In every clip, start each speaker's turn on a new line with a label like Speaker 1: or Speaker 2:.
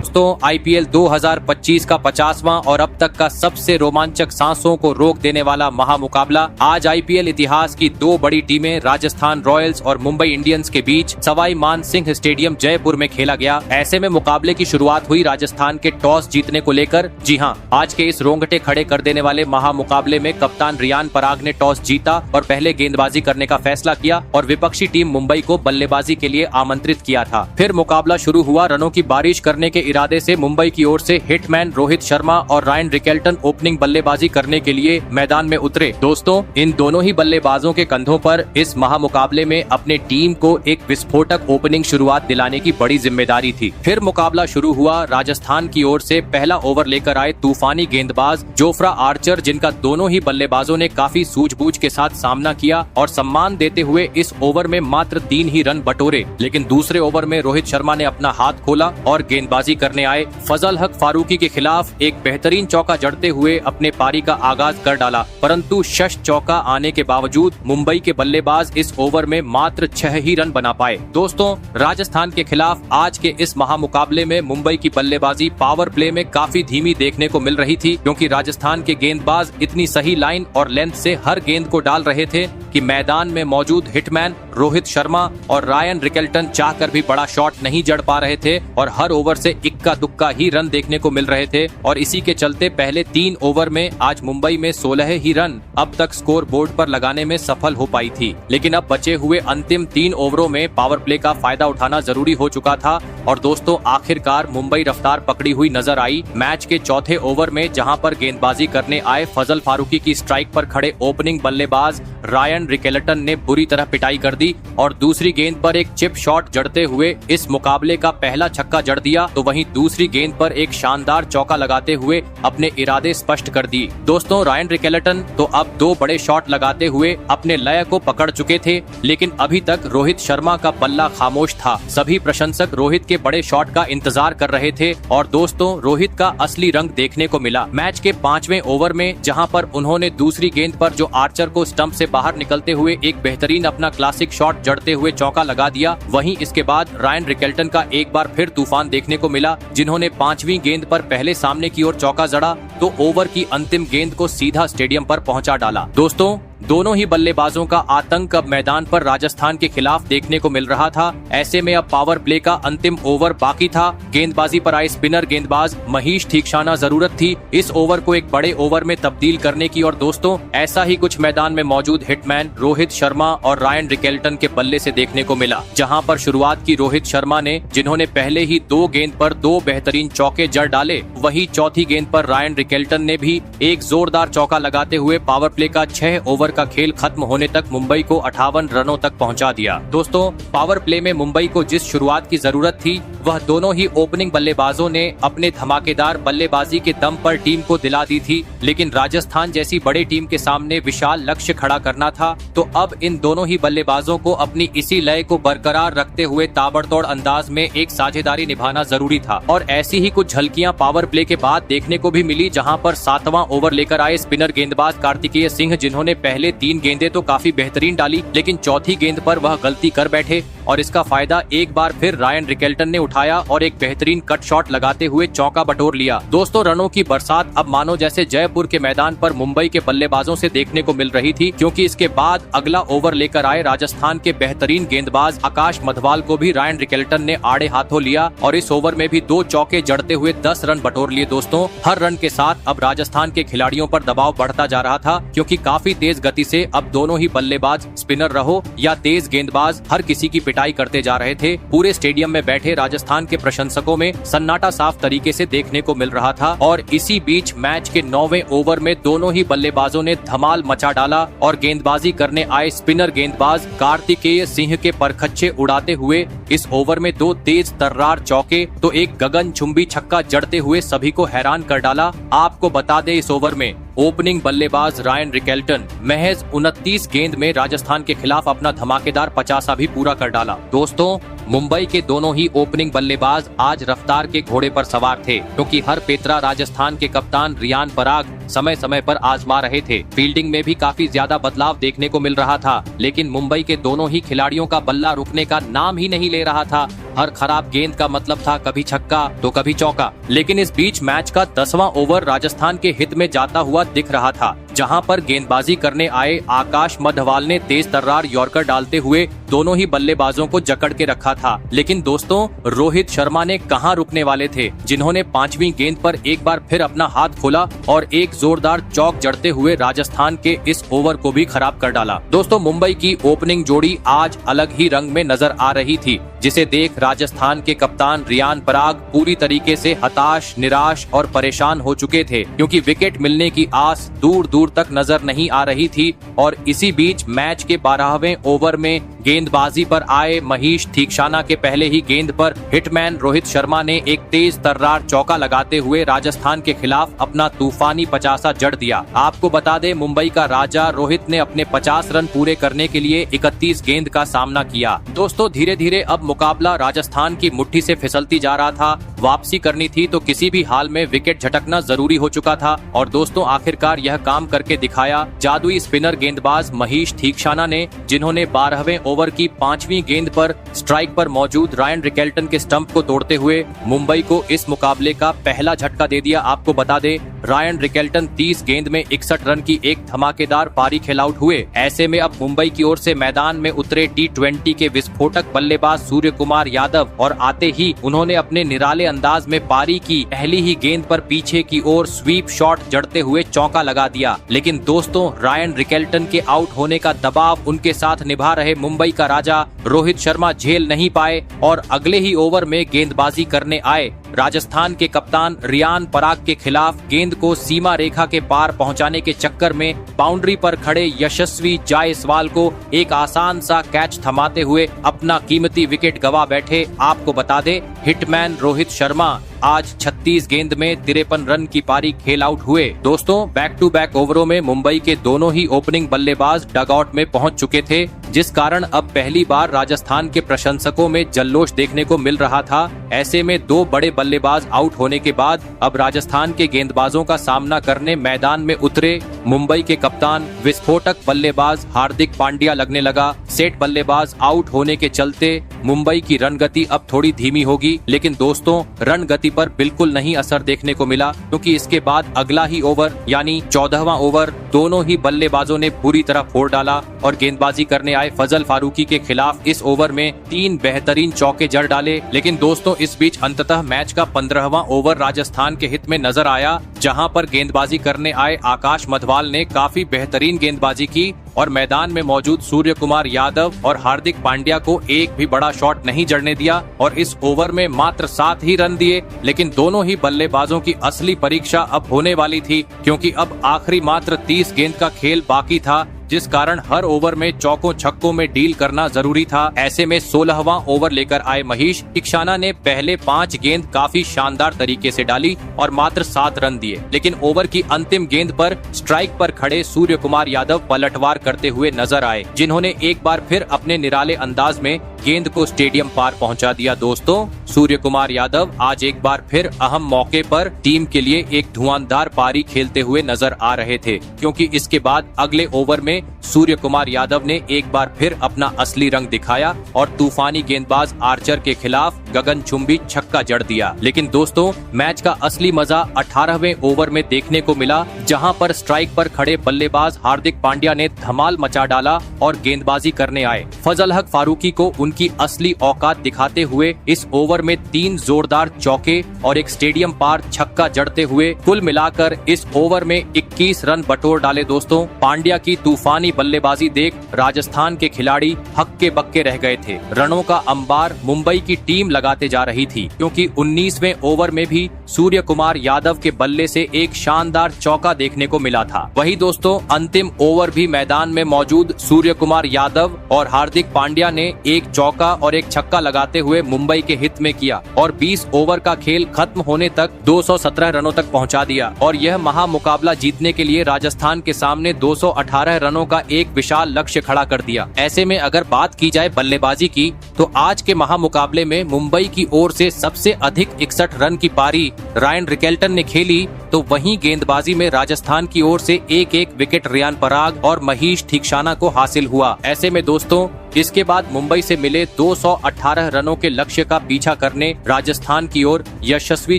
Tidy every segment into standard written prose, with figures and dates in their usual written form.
Speaker 1: दोस्तों आईपीएल 2025 का 50वां और अब तक का सबसे रोमांचक सांसों को रोक देने वाला महामुकाबला आज आईपीएल इतिहास की दो बड़ी टीमें राजस्थान रॉयल्स और मुंबई इंडियंस के बीच सवाई मान सिंह स्टेडियम जयपुर में खेला गया। ऐसे में मुकाबले की शुरुआत हुई राजस्थान के टॉस जीतने को लेकर। जी हां, आज के इस रोंगटे खड़े कर देने वाले महामुकाबले में कप्तान रियान पराग ने टॉस जीता और पहले गेंदबाजी करने का फैसला किया और विपक्षी टीम मुंबई को बल्लेबाजी के लिए आमंत्रित किया था। फिर मुकाबला शुरू हुआ। रनों की बारिश करने के इरादे से मुंबई की ओर से हिटमैन रोहित शर्मा और रायन रिकेल्टन ओपनिंग बल्लेबाजी करने के लिए मैदान में उतरे। दोस्तों इन दोनों ही बल्लेबाजों के कंधों पर इस महामुकाबले में अपने टीम को एक विस्फोटक ओपनिंग शुरुआत दिलाने की बड़ी जिम्मेदारी थी। फिर मुकाबला शुरू हुआ। राजस्थान की ओर से पहला ओवर लेकर आए तूफानी गेंदबाज जोफ्रा आर्चर, जिनका दोनों ही बल्लेबाजों ने काफी सूझबूझ के साथ सामना किया और सम्मान देते हुए इस ओवर में मात्र 3 ही रन बटोरे। लेकिन दूसरे ओवर में रोहित शर्मा ने अपना हाथ खोला और गेंदबाजी करने आए फजल हक फारूकी के खिलाफ एक बेहतरीन चौका जड़ते हुए अपने पारी का आगाज कर डाला। परंतु शश चौका आने के बावजूद मुंबई के बल्लेबाज इस ओवर में मात्र 6 ही रन बना पाए। दोस्तों राजस्थान के खिलाफ आज के इस महामुकाबले में मुंबई की बल्लेबाजी पावर प्ले में काफी धीमी देखने को मिल रही थी, क्योंकि राजस्थान के गेंदबाज इतनी सही लाइन और लेंथ से हर गेंद को डाल रहे थे कि मैदान में मौजूद हिटमैन रोहित शर्मा और रायन रिकेल्टन चाहकर भी बड़ा शॉट नहीं जड़ पा रहे थे और हर ओवर से इक्का दुक्का ही रन देखने को मिल रहे थे। और इसी के चलते पहले 3 ओवर में आज मुंबई में 16 ही रन अब तक स्कोर बोर्ड पर लगाने में सफल हो पाई थी। लेकिन अब बचे हुए अंतिम 3 ओवरों में पावर प्ले का फायदा उठाना जरूरी हो चुका था और दोस्तों आखिरकार मुंबई रफ्तार पकड़ी हुई नजर आई। मैच के चौथे ओवर में जहां पर गेंदबाजी करने आए फजल फारूकी की स्ट्राइक पर खड़े ओपनिंग बल्लेबाज रायन रिकेल्टन ने बुरी तरह पिटाई कर दी और दूसरी गेंद पर एक चिप शॉट जड़ते हुए इस मुकाबले का पहला छक्का जड़ दिया, तो वहीं दूसरी गेंद पर एक शानदार चौका लगाते हुए अपने इरादे स्पष्ट कर दी। दोस्तों रायन रिकेल्टन तो अब 2 बड़े शॉट लगाते हुए अपने लय को पकड़ चुके थे, लेकिन अभी तक रोहित शर्मा का पल्ला खामोश था। सभी प्रशंसक रोहित के बड़े शॉट का इंतजार कर रहे थे और दोस्तों रोहित का असली रंग देखने को मिला। मैच के 5वें ओवर में जहां पर उन्होंने दूसरी गेंद पर जो आर्चर को स्टंप से बाहर निकलते हुए एक बेहतरीन अपना क्लासिक शॉट जड़ते हुए चौका लगा दिया, वहीं इसके बाद रायन रिकेल्टन का एक बार फिर तूफान देखने को मिला, जिन्होंने 5वीं गेंद पर पहले सामने की ओर चौका जड़ा तो ओवर की अंतिम गेंद को सीधा स्टेडियम पर पहुंचा डाला। दोस्तों दोनों ही बल्लेबाजों का आतंक अब मैदान पर राजस्थान के खिलाफ देखने को मिल रहा था। ऐसे में अब पावर प्ले का अंतिम ओवर बाकी था। गेंदबाजी पर आए स्पिनर गेंदबाज महीश ठीकशाना जरूरत थी इस ओवर को एक बड़े ओवर में तब्दील करने की। और दोस्तों ऐसा ही कुछ मैदान में मौजूद हिटमैन रोहित शर्मा और रायन रिकेल्टन के बल्ले से देखने को मिला, जहां पर शुरुआत की रोहित शर्मा ने, जिन्होंने पहले ही 2 गेंद पर 2 बेहतरीन चौके जड़ डाले। वहीं चौथी गेंद पर रायन रिकेल्टन ने भी एक जोरदार चौका लगाते हुए पावर प्ले का 6 ओवर का खेल खत्म होने तक मुंबई को 58 रनों तक पहुंचा दिया। दोस्तों पावर प्ले में मुंबई को जिस शुरुआत की जरूरत थी वह दोनों ही ओपनिंग बल्लेबाजों ने अपने धमाकेदार बल्लेबाजी के दम पर टीम को दिला दी थी, लेकिन राजस्थान जैसी बड़ी टीम के सामने विशाल लक्ष्य खड़ा करना था। तो अब इन दोनों ही बल्लेबाजों को अपनी इसी लय को बरकरार रखते हुए ताबड़तोड़ अंदाज में एक साझेदारी निभाना जरूरी था। और ऐसी ही कुछ झलकियां पावर प्ले के बाद देखने को भी मिली, जहां पर 7वां ओवर लेकर आए स्पिनर गेंदबाज कार्तिकेय सिंह, जिन्होंने पहले 3 गेंदें तो काफी बेहतरीन डाली, लेकिन चौथी गेंद पर वह गलती कर बैठे और इसका फायदा एक बार फिर रायन रिकेल्टन ने उठाया और एक बेहतरीन कट शॉट लगाते हुए चौका बटोर लिया। दोस्तों रनों की बरसात अब मानो जैसे जयपुर के मैदान पर मुंबई के बल्लेबाजों से देखने को मिल रही थी, क्योंकि इसके बाद अगला ओवर लेकर आए राजस्थान के बेहतरीन गेंदबाज आकाश मधवाल को भी रायन रिकेल्टन ने आड़े हाथों लिया और इस ओवर में भी 2 चौके जड़ते हुए 10 रन बटोर लिए। दोस्तों हर रन के साथ अब राजस्थान के खिलाड़ियों पर दबाव बढ़ता जा रहा था, क्योंकि काफी तेज गति से अब दोनों ही बल्लेबाज स्पिनर रहो या तेज गेंदबाज हर किसी की पिटाई करते जा रहे थे। पूरे स्टेडियम में बैठे राजस्थान के प्रशंसकों में सन्नाटा साफ तरीके से देखने को मिल रहा था। और इसी बीच मैच के 9वें ओवर में दोनों ही बल्लेबाजों ने धमाल मचा डाला और गेंदबाजी करने आए स्पिनर गेंदबाज कार्तिकेय सिंह के परखच्चे उड़ाते हुए इस ओवर में 2 तेज तर्रार चौके तो एक गगनचुंबी छक्का जड़ते हुए सभी को हैरान कर डाला। आपको बता दें इस ओवर में ओपनिंग बल्लेबाज रायन रिकेल्टन महज 29 गेंद में राजस्थान के खिलाफ अपना धमाकेदार 50 भी पूरा कर डाला। दोस्तों मुंबई के दोनों ही ओपनिंग बल्लेबाज आज रफ्तार के घोड़े पर सवार थे, क्योंकि हर पेतरा राजस्थान के कप्तान रियान पराग समय समय पर आजमा रहे थे। फील्डिंग में भी काफी ज्यादा बदलाव देखने को मिल रहा था, लेकिन मुंबई के दोनों ही खिलाड़ियों का बल्ला रुकने का नाम ही नहीं ले रहा था। हर खराब गेंद का मतलब था कभी छक्का तो कभी चौका। लेकिन इस बीच मैच का 10वां ओवर राजस्थान के हित में जाता हुआ दिख रहा था, जहां पर गेंदबाजी करने आए आकाश मध्यवाल ने तेज तर्रार यॉर्कर डालते हुए दोनों ही बल्लेबाजों को जकड़ के रखा था। लेकिन दोस्तों, रोहित शर्मा ने कहां रुकने वाले थे, जिन्होंने 5वीं गेंद पर एक बार फिर अपना हाथ खोला और एक जोरदार चौक जड़ते हुए राजस्थान के इस ओवर को भी खराब कर डाला। दोस्तों, मुंबई की ओपनिंग जोड़ी आज अलग ही रंग में नजर आ रही थी, जिसे देख राजस्थान के कप्तान रियान पराग पूरी तरीके से हताश, निराश और परेशान हो चुके थे, क्योंकि विकेट मिलने की आस दूर दूर तक नजर नहीं आ रही थी। और इसी बीच मैच के 12वें ओवर में गेंदबाजी पर आए महीश थीक्षाना के पहले ही गेंद पर हिटमैन रोहित शर्मा ने एक तेज तर्रार चौका लगाते हुए राजस्थान के खिलाफ अपना तूफानी 50 जड़ दिया। आपको बता दें, मुंबई का राजा रोहित ने अपने 50 रन पूरे करने के लिए 31 गेंद का सामना किया। दोस्तों, धीरे धीरे अब मुकाबला राजस्थान की मुट्ठी से फिसलती जा रहा था। वापसी करनी थी तो किसी भी हाल में विकेट झटकना जरूरी हो चुका था। और दोस्तों, आखिरकार यह काम करके दिखाया जादुई स्पिनर गेंदबाज महीश थीक्षाना ने, जिन्होंने 12वें ओवर की 5वीं गेंद पर स्ट्राइक पर मौजूद रायन रिकेल्टन के स्टंप को तोड़ते हुए मुंबई को इस मुकाबले का पहला झटका दे दिया। आपको बता दें, रायन रिकेल्टन 30 गेंद में 61 रन की एक धमाकेदार पारी खेल आउट हुए। ऐसे में अब मुंबई की ओर से मैदान में उतरे T20 के विस्फोटक बल्लेबाज सूर्य कुमार यादव, और आते ही उन्होंने अपने निराले अंदाज में पारी की पहली ही गेंद पर पीछे की ओर स्वीप शॉट जड़ते हुए चौका लगा दिया। लेकिन दोस्तों, रायन रिकेल्टन के आउट होने का दबाव उनके साथ निभा रहे मुंबई का राजा रोहित शर्मा झेल नहीं पाए और अगले ही ओवर में गेंदबाजी करने आए राजस्थान के कप्तान रियान पराग के खिलाफ गेंद को सीमा रेखा के पार पहुंचाने के चक्कर में बाउंड्री पर खड़े यशस्वी जायसवाल को एक आसान सा कैच थमाते हुए अपना कीमती विकेट गवा बैठे। आपको बता दे, हिटमैन रोहित शर्मा आज 36 गेंद में 53 रन की पारी खेल आउट हुए। दोस्तों, बैक टू बैक ओवरों में मुंबई के दोनों ही ओपनिंग बल्लेबाज डगआउट में पहुंच चुके थे, जिस कारण अब पहली बार राजस्थान के प्रशंसकों में जल्लोष देखने को मिल रहा था। ऐसे में दो बड़े बल्लेबाज आउट होने के बाद अब राजस्थान के गेंदबाजों का सामना करने मैदान में उतरे मुंबई के कप्तान विस्फोटक बल्लेबाज हार्दिक पांड्या लगने लगा। सेट बल्लेबाज आउट होने के चलते मुंबई की रन गति अब थोड़ी धीमी होगी, लेकिन दोस्तों, रन गति पर बिल्कुल नहीं असर देखने को मिला, क्योंकि इसके बाद अगला ही ओवर यानी 14वां ओवर दोनों ही बल्लेबाजों ने पूरी तरह फोड़ डाला और गेंदबाजी करने आए फजल फारूकी के खिलाफ इस ओवर में 3 बेहतरीन चौके जड़ डाले। लेकिन दोस्तों, इस बीच अंततः मैच का 15वां ओवर राजस्थान के हित में नजर आया, जहां पर गेंदबाजी करने आए आकाश मध्यवाल ने काफी बेहतरीन गेंदबाजी की और मैदान में मौजूद सूर्य कुमार यादव और हार्दिक पांड्या को एक भी बड़ा शॉट नहीं जड़ने दिया और इस ओवर में मात्र 7 ही रन दिए। लेकिन दोनों ही बल्लेबाजों की असली परीक्षा अब होने वाली थी, क्योंकि अब आखिरी मात्र 30 गेंद का खेल बाकी था, जिस कारण हर ओवर में चौकों छक्कों में डील करना जरूरी था। ऐसे में 16वां ओवर लेकर आए महीश थीक्षाना ने पहले 5 गेंद काफी शानदार तरीके से डाली और मात्र 7 रन दिए। लेकिन ओवर की अंतिम गेंद पर स्ट्राइक पर खड़े सूर्य कुमार यादव पलटवार करते हुए नजर आए, जिन्होंने एक बार फिर अपने निराले अंदाज में गेंद को स्टेडियम पार पहुंचा दिया। दोस्तों, सूर्य कुमार यादव आज एक बार फिर अहम मौके पर टीम के लिए एक धुआंधार पारी खेलते हुए नजर आ रहे थे, क्योंकि इसके बाद अगले ओवर में सूर्य कुमार यादव ने एक बार फिर अपना असली रंग दिखाया और तूफानी गेंदबाज आर्चर के खिलाफ गगनचुंबी छक्का जड़ दिया। लेकिन दोस्तों, मैच का असली मजा 18वें ओवर में देखने को मिला, जहां पर स्ट्राइक पर खड़े बल्लेबाज हार्दिक पांड्या ने धमाल मचा डाला और गेंदबाजी करने आए फजल हक फारूकी को उनकी असली औकात दिखाते हुए इस ओवर में 3 जोरदार चौके और एक स्टेडियम पार छक्का जड़ते हुए कुल मिलाकर इस ओवर में 21 रन बटोर डाले। दोस्तों, पांड्या की तूफानी बल्लेबाजी देख राजस्थान के खिलाड़ी हक्के बक्के रह गए थे। रनों का अंबार मुंबई की टीम लगाते जा रही थी, क्योंकि 19वें ओवर में भी सूर्य कुमार यादव के बल्ले से एक शानदार चौका देखने को मिला था। वही दोस्तों, अंतिम ओवर भी मैदान में मौजूद सूर्य कुमार यादव और हार्दिक पांड्या ने एक चौका और एक छक्का लगाते हुए मुंबई के हित में किया और 20 ओवर का खेल खत्म होने तक 217 रनों तक पहुंचा दिया और यह महामुकाबला जीतने के लिए राजस्थान के सामने 218 रनों का एक विशाल लक्ष्य खड़ा कर दिया। ऐसे में अगर बात की जाए बल्लेबाजी की, तो आज के महामुकाबले में मुंबई की ओर से सबसे अधिक 61 रन की पारी रायन रिकेल्टन ने खेली तो वहीं गेंदबाजी में राजस्थान की ओर से एक एक विकेट रियान पराग और महीश ठीकशाना को हासिल हुआ। ऐसे में दोस्तों इसके बाद मुंबई से मिले 218 रनों के लक्ष्य का पीछा करने राजस्थान की ओर यशस्वी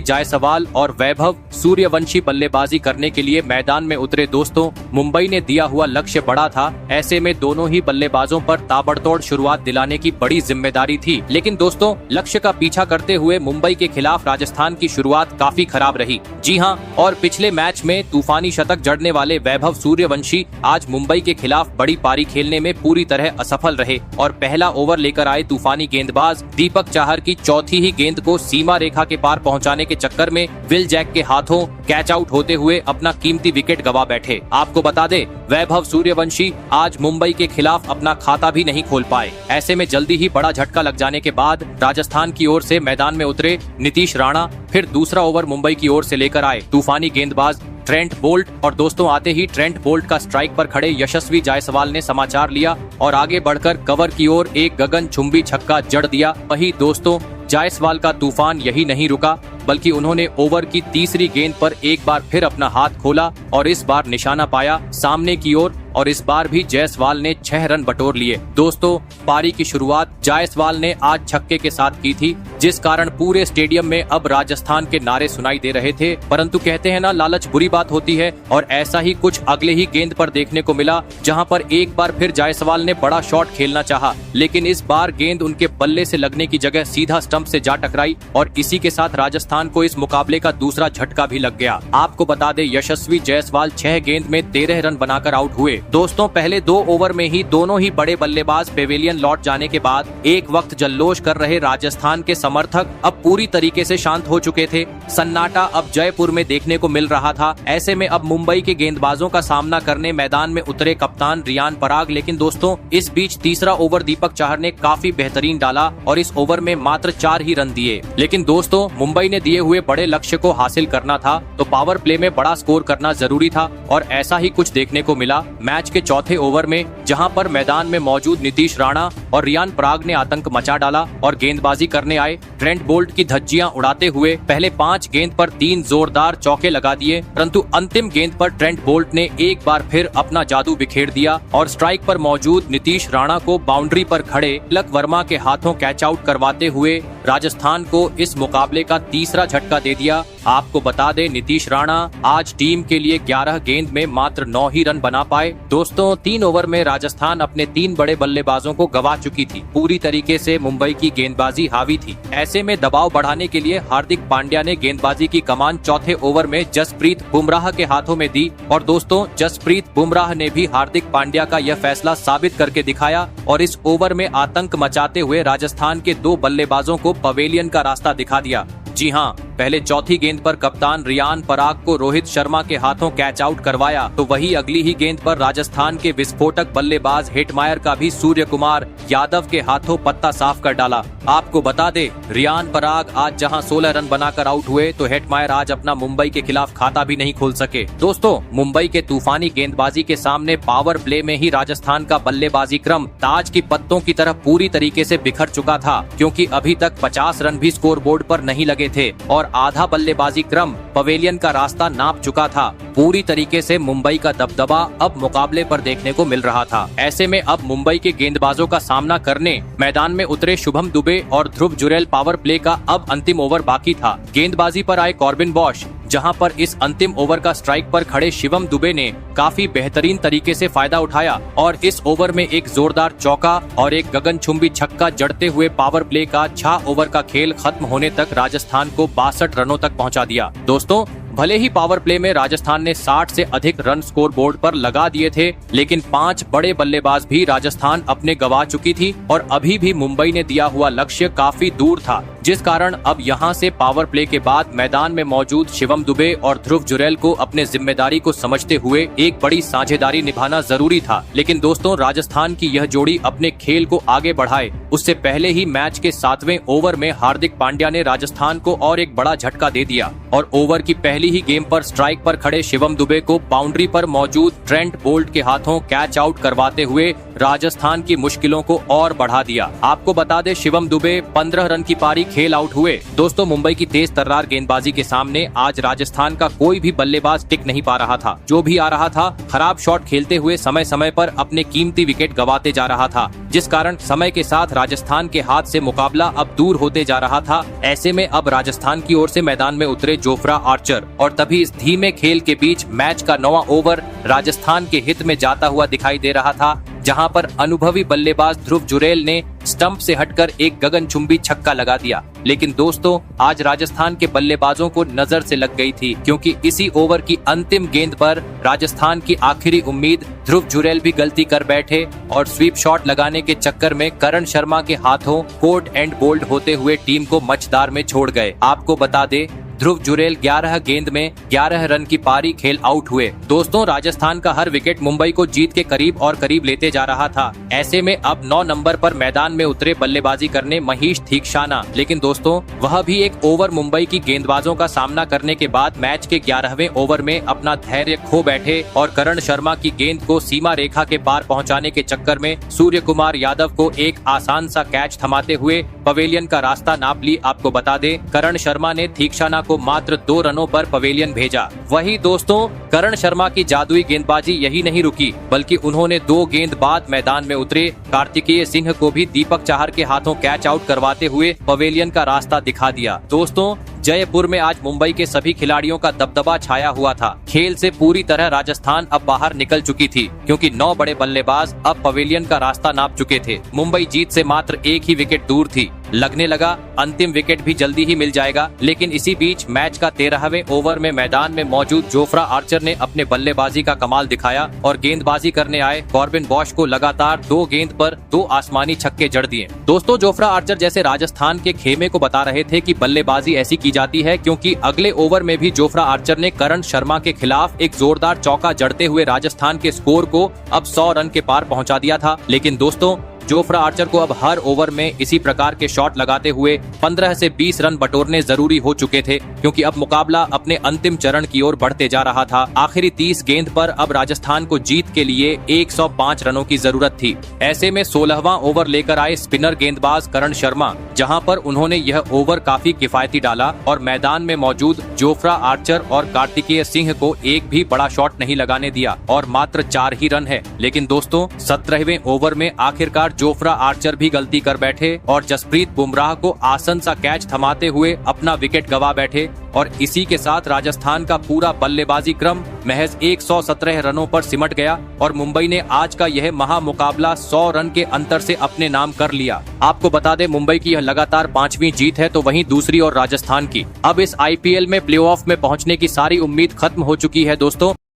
Speaker 1: जायसवाल और वैभव सूर्यवंशी बल्लेबाजी करने के लिए मैदान में उतरे। दोस्तों मुंबई ने दिया हुआ लक्ष्य बड़ा था, ऐसे में दोनों ही बल्लेबाजों पर ताबड़तोड़ शुरुआत दिलाने की बड़ी जिम्मेदारी थी। लेकिन दोस्तों लक्ष्य का पीछा करते हुए मुंबई के खिलाफ राजस्थान की शुरुआत काफी खराब रही। जी हां, और पिछले मैच में तूफानी शतक जड़ने वाले वैभव सूर्यवंशी आज मुंबई के खिलाफ बड़ी पारी खेलने में पूरी तरह असफल रहे और पहला ओवर लेकर आए तूफानी गेंदबाज दीपक चाहर की चौथी ही गेंद को सीमा रेखा के पार पहुंचाने के चक्कर में विल जैक के हाथों कैच आउट होते हुए अपना कीमती विकेट गवा बैठे। आपको बता दें वैभव सूर्यवंशी आज मुंबई के खिलाफ अपना खाता भी नहीं खोल पाए। ऐसे में जल्दी ही बड़ा झटका लग जाने के बाद राजस्थान की ओर से मैदान में उतरे नीतीश राणा फिर दूसरा ओवर मुंबई की ओर से लेकर आए तूफानी गेंदबाज ट्रेंट बोल्ट। और दोस्तों आते ही ट्रेंट बोल्ट का स्ट्राइक पर खड़े यशस्वी जायसवाल ने समाचार लिया और आगे बढ़कर कवर की ओर एक गगनचुंबी छक्का जड़ दिया। वही दोस्तों जायसवाल का तूफान यही नहीं रुका, बल्कि उन्होंने ओवर की तीसरी गेंद पर एक बार फिर अपना हाथ खोला और इस बार निशाना पाया सामने की ओर और इस बार भी जायसवाल ने 6 रन बटोर लिए। दोस्तों पारी की शुरुआत जायसवाल ने आज छक्के के साथ की थी, जिस कारण पूरे स्टेडियम में अब राजस्थान के नारे सुनाई दे रहे थे। परंतु कहते हैं ना, लालच बुरी बात होती है और ऐसा ही कुछ अगले ही गेंद पर देखने को मिला, जहां पर एक बार फिर जायसवाल ने बड़ा शॉट खेलना चाहा, लेकिन इस बार गेंद उनके बल्ले से लगने की जगह सीधा स्टंप से जा टकराई और इसी के साथ राजस्थान को इस मुकाबले का दूसरा झटका भी लग गया। आपको बता दें यशस्वी जायसवाल 6 गेंद में 13 रन बनाकर आउट हुए। दोस्तों पहले 2 ओवर में ही दोनों ही बड़े बल्लेबाज पेवेलियन लौट जाने के बाद एक वक्त जल्लोष कर रहे राजस्थान के समर्थक अब पूरी तरीके से शांत हो चुके थे। सन्नाटा अब जयपुर में देखने को मिल रहा था। ऐसे में अब मुंबई के गेंदबाजों का सामना करने मैदान में उतरे कप्तान रियान पराग। लेकिन दोस्तों इस बीच तीसरा ओवर दीपक चाहर ने काफी बेहतरीन डाला और इस ओवर में मात्र 4 ही रन दिए। लेकिन दोस्तों मुंबई ने दिए हुए बड़े लक्ष्य को हासिल करना था तो पावर प्ले में बड़ा स्कोर करना जरूरी था और ऐसा ही कुछ देखने को मिला। मैच के चौथे ओवर में जहां पर मैदान में मौजूद नीतीश राणा और रियान पराग ने आतंक मचा डाला और गेंदबाजी करने आए ट्रेंट बोल्ट की धज्जियां उड़ाते हुए पहले 5 गेंद पर 3 जोरदार चौके लगा दिए, परंतु अंतिम गेंद पर ट्रेंट बोल्ट ने एक बार फिर अपना जादू बिखेर दिया और स्ट्राइक पर मौजूद नीतीश राणा को बाउंड्री पर खड़े तिलक वर्मा के हाथों कैच आउट करवाते हुए राजस्थान को इस मुकाबले का तीसरा झटका दे दिया। आपको बता दें नीतीश राणा आज टीम के लिए 11 गेंद में मात्र 9 ही रन बना पाए। दोस्तों 3 ओवर में राजस्थान अपने 3 बड़े बल्लेबाजों को गवा चुकी थी। पूरी तरीके से मुंबई की गेंदबाजी हावी थी। ऐसे में दबाव बढ़ाने के लिए हार्दिक पांड्या ने गेंदबाजी की कमान चौथे ओवर में जसप्रीत बुमराह के हाथों में दी और दोस्तों जसप्रीत बुमराह ने भी हार्दिक पांड्या का यह फैसला साबित करके दिखाया और इस ओवर में आतंक मचाते हुए राजस्थान के 2 बल्लेबाजों को पवेलियन का रास्ता दिखा दिया। जी हां, पहले चौथी गेंद पर कप्तान रियान पराग को रोहित शर्मा के हाथों कैच आउट करवाया तो वही अगली ही गेंद पर राजस्थान के विस्फोटक बल्लेबाज हेटमायर का भी सूर्य कुमार यादव के हाथों पत्ता साफ कर डाला। आपको बता दे रियान पराग आज जहां 16 रन बनाकर आउट हुए तो हेटमायर आज अपना मुंबई के खिलाफ खाता भी नहीं खोल सके। दोस्तों मुंबई के तूफानी गेंदबाजी के सामने पावर प्ले में ही राजस्थान का बल्लेबाजी क्रम ताज की पत्तों की तरह पूरी तरीके से बिखर चुका था, क्योंकि अभी तक 50 रन भी स्कोर बोर्ड पर नहीं लगे थे और आधा बल्लेबाजी क्रम पवेलियन का रास्ता नाप चुका था। पूरी तरीके से मुंबई का दबदबा अब मुकाबले पर देखने को मिल रहा था। ऐसे में अब मुंबई के गेंदबाजों का सामना करने मैदान में उतरे शुभम दुबे और ध्रुव जुरैल। पावर प्ले का अब अंतिम ओवर बाकी था। गेंदबाजी पर आए कॉर्बिन बॉश, जहां पर इस अंतिम ओवर का स्ट्राइक पर खड़े शिवम दुबे ने काफी बेहतरीन तरीके से फायदा उठाया और इस ओवर में एक जोरदार चौका और एक गगनचुंबी छक्का जड़ते हुए पावर प्ले का 6 ओवर का खेल खत्म होने तक राजस्थान को 62 रनों तक पहुंचा दिया। दोस्तों भले ही पावर प्ले में राजस्थान ने 60 से अधिक रन स्कोर बोर्ड पर लगा दिए थे, लेकिन 5 बड़े बल्लेबाज भी राजस्थान अपने गवा चुकी थी और अभी भी मुंबई ने दिया हुआ लक्ष्य काफी दूर था, जिस कारण अब यहां से पावर प्ले के बाद मैदान में मौजूद शिवम दुबे और ध्रुव जुरैल को अपने जिम्मेदारी को समझते हुए एक बड़ी साझेदारी निभाना जरूरी था। लेकिन दोस्तों राजस्थान की यह जोड़ी अपने खेल को आगे बढ़ाए उससे पहले ही मैच के 7वें ओवर में हार्दिक पांड्या ने राजस्थान को और एक बड़ा झटका दे दिया और ओवर की पहली ही गेम पर स्ट्राइक पर खड़े शिवम दुबे को बाउंड्री पर मौजूद ट्रेंट बोल्ट के हाथों कैच आउट करवाते हुए राजस्थान की मुश्किलों को और बढ़ा दिया। आपको बता दे शिवम दुबे 15 रन की पारी खेल आउट हुए। दोस्तों मुंबई की तेज तर्रार गेंदबाजी के सामने आज राजस्थान का कोई भी बल्लेबाज टिक नहीं पा रहा था। जो भी आ रहा था खराब शॉट खेलते हुए समय समय पर अपने कीमती विकेट गंवाते जा रहा था, जिस कारण समय के साथ राजस्थान के हाथ से मुकाबला अब दूर होते जा रहा था। ऐसे में अब राजस्थान की ओर से मैदान में उतरे जोफ्रा आर्चर और तभी इस धीमे खेल के बीच मैच का 9वां ओवर राजस्थान के हित में जाता हुआ दिखाई दे रहा था, जहां पर अनुभवी बल्लेबाज ध्रुव जुरेल ने स्टंप से हटकर एक गगनचुंबी छक्का लगा दिया। लेकिन दोस्तों आज राजस्थान के बल्लेबाजों को नजर से लग गई थी, क्योंकि इसी ओवर की अंतिम गेंद पर राजस्थान की आखिरी उम्मीद ध्रुव जुरेल भी गलती कर बैठे और स्वीप शॉट लगाने के चक्कर में करण शर्मा के हाथों कोट एंड बोल्ड होते हुए टीम को मझदार में छोड़ गए। आपको बता दे ध्रुव जुरेल 11 गेंद में 11 रन की पारी खेल आउट हुए। दोस्तों राजस्थान का हर विकेट मुंबई को जीत के करीब और करीब लेते जा रहा था। ऐसे में अब 9 नंबर पर मैदान में उतरे बल्लेबाजी करने महीश थीक्षाना, लेकिन दोस्तों वह भी एक ओवर मुंबई की गेंदबाजों का सामना करने के बाद मैच के 11वें ओवर में अपना धैर्य खो बैठे और करण शर्मा की गेंद को सीमा रेखा के पार पहुँचाने के चक्कर में सूर्य कुमार यादव को एक आसान सा कैच थमाते हुए पवेलियन का रास्ता नाप ली। आपको बता दे करण शर्मा ने थीक्षाना को मात्र 2 रनों पर पवेलियन भेजा। वही दोस्तों करण शर्मा की जादुई गेंदबाजी यही नहीं रुकी, बल्कि उन्होंने 2 गेंद बाद मैदान में उतरे कार्तिकेय सिंह को भी दीपक चाहर के हाथों कैच आउट करवाते हुए पवेलियन का रास्ता दिखा दिया। दोस्तों जयपुर में आज मुंबई के सभी खिलाड़ियों का दबदबा छाया हुआ था। खेल से पूरी तरह राजस्थान अब बाहर निकल चुकी थी, क्योंकि 9 बड़े बल्लेबाज अब पवेलियन का रास्ता नाप चुके थे। मुंबई जीत से मात्र 1 ही विकेट दूर थी। लगने लगा अंतिम विकेट भी जल्दी ही मिल जाएगा, लेकिन इसी बीच मैच का 13वें ओवर में मैदान में मौजूद जोफ्रा आर्चर ने अपने बल्लेबाजी का कमाल दिखाया और गेंदबाजी करने आए कॉर्बिन बॉश को लगातार 2 गेंद पर 2 आसमानी छक्के जड़ दिए। दोस्तों जोफ्रा आर्चर जैसे राजस्थान के खेमे को बता रहे थे कि बल्लेबाजी ऐसी की जाती है, क्योंकि अगले ओवर में भी जोफ्रा आर्चर ने करण शर्मा के खिलाफ एक जोरदार चौका जड़ते हुए राजस्थान के स्कोर को अब 100 रन के पार पहुंचा दिया था। लेकिन दोस्तों जोफ्रा आर्चर को अब हर ओवर में इसी प्रकार के शॉट लगाते हुए 15 से 20 रन बटोरने जरूरी हो चुके थे, क्योंकि अब मुकाबला अपने अंतिम चरण की ओर बढ़ते जा रहा था। आखिरी 30 गेंद पर अब राजस्थान को जीत के लिए 105 रनों की जरूरत थी। ऐसे में 16वां ओवर लेकर आए स्पिनर गेंदबाज करण शर्मा, जहां पर उन्होंने यह ओवर काफी किफायती डाला और मैदान में मौजूद जोफ्रा आर्चर और कार्तिकेय सिंह को एक भी बड़ा शॉट नहीं लगाने दिया और मात्र 4 ही रन है। लेकिन दोस्तों 17वें ओवर में आखिरकार जोफ्रा आर्चर भी गलती कर बैठे और जसप्रीत बुमराह को आसन सा कैच थमाते हुए अपना विकेट गवा बैठे और इसी के साथ राजस्थान का पूरा बल्लेबाजी क्रम महज 117 रनों पर सिमट गया और मुंबई ने आज का यह महामुकाबला 100 रन के अंतर से अपने नाम कर लिया। आपको बता दें मुंबई की यह लगातार 5वीं जीत है, तो वहीं दूसरी और राजस्थान की। अब इस IPL में प्लेऑफ में पहुंचने की सारी उम्मीद खत्म हो चुकी है दोस्तों।